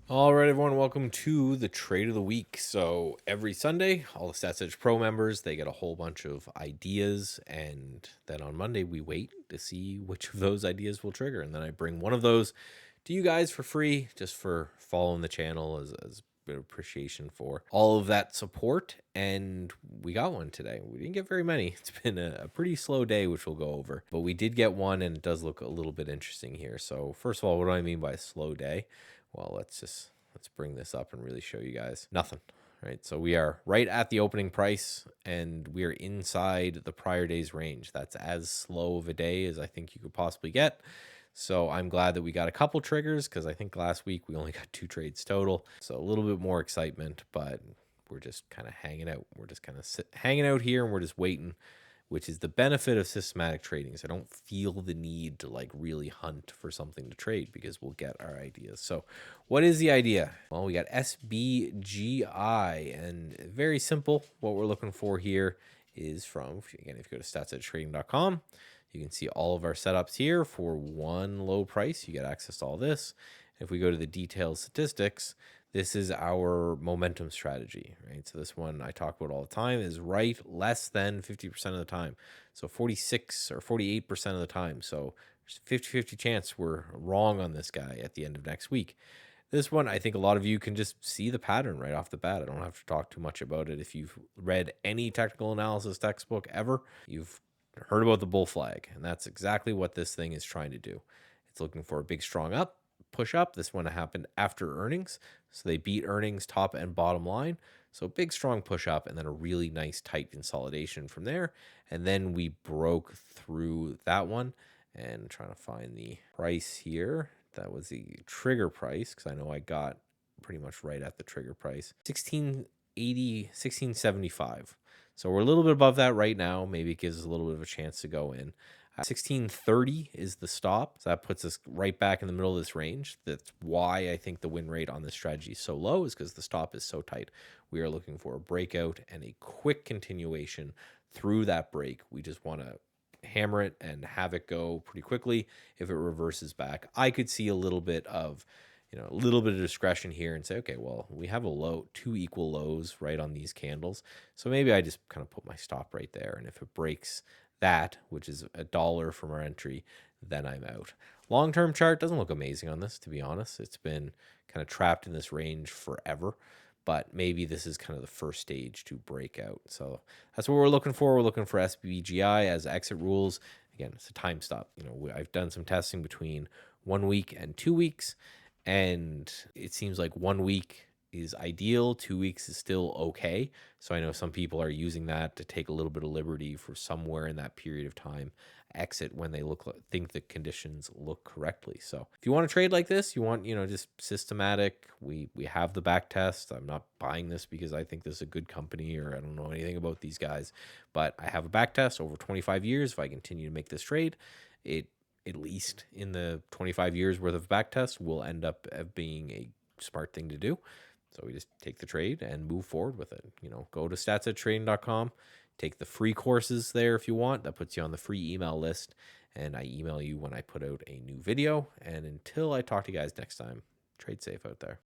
All right, everyone, welcome to the trade of the week. So every Sunday, all the StatsEdge Pro members, they get a whole bunch of ideas, and then on Monday we wait to see which of those ideas will trigger, and then I bring one of those to you guys for free, just for following the channel as a bit of appreciation for all of that support. And we got one today. We didn't get very many. It's been a pretty slow day, which we'll go over, but we did get one, and it does look a little bit interesting here. So first of all, what do I mean by a slow day? Well, let's bring this up and really show you guys nothing. Right, so we are right at the opening price, and we are inside the prior day's range. That's as slow of a day as I think you could possibly get. So I'm glad that we got a couple triggers, because I think last week we only got 2 trades total. So a little bit more excitement, but we're just kind of hanging out. We're just kind of hanging out here, and we're just waiting, which is the benefit of systematic trading. Is I don't feel the need to like really hunt for something to trade, because we'll get our ideas. So what is the idea? Well, we got SBGI, and very simple. What we're looking for here is from, again, if you go to StatsEdgeTrading.com, you can see all of our setups here for one low price. You get access to all this. If we go to the detailed statistics, this is our momentum strategy, right? So this one I talk about all the time is right less than 50% of the time. So 46 or 48% of the time. So there's a 50-50 chance we're wrong on this guy at the end of next week. This one, I think a lot of you can just see the pattern right off the bat. I don't have to talk too much about it. If you've read any technical analysis textbook ever, you've heard about the bull flag, and that's exactly what this thing is trying to do. It's looking for a big strong up, push up. This one happened after earnings, so they beat earnings top and bottom line. So big strong push up, and then a really nice tight consolidation from there. And then we broke through that one, and trying to find the price here. That was the trigger price, because I know I got pretty much right at the trigger price, 1680, 1675. So we're a little bit above that right now. Maybe it gives us a little bit of a chance to go in. 1630 is the stop. So that puts us right back in the middle of this range. That's why I think the win rate on this strategy is so low, is because the stop is so tight. We are looking for a breakout and a quick continuation through that break. We just want to hammer it and have it go pretty quickly. If it reverses back, I could see a little bit of a little bit of discretion here and say, okay, well, we have a low, 2 equal lows right on these candles. So maybe I just kind of put my stop right there. And if it breaks that, which is $1 from our entry, then I'm out. Long-term chart doesn't look amazing on this, to be honest. It's been kind of trapped in this range forever, but maybe this is kind of the first stage to break out. So that's what we're looking for. We're looking for SBGI as exit rules. Again, it's a time stop. I've done some testing between 1 week and 2 weeks, and it seems like 1 week is ideal. 2 weeks is still okay. So I know some people are using that to take a little bit of liberty for somewhere in that period of time, exit when they think the conditions look correctly. So if you want to trade like this, you want, just systematic, we have the back test. I'm not buying this because I think this is a good company or I don't know anything about these guys, but I have a back test over 25 years. If I continue to make this trade, it, at least in the 25 years worth of back test, will end up being a smart thing to do. So we just take the trade and move forward with it. Go to StatsEdgeTrading.com, take the free courses there if you want. That puts you on the free email list, and I email you when I put out a new video. And until I talk to you guys next time, trade safe out there.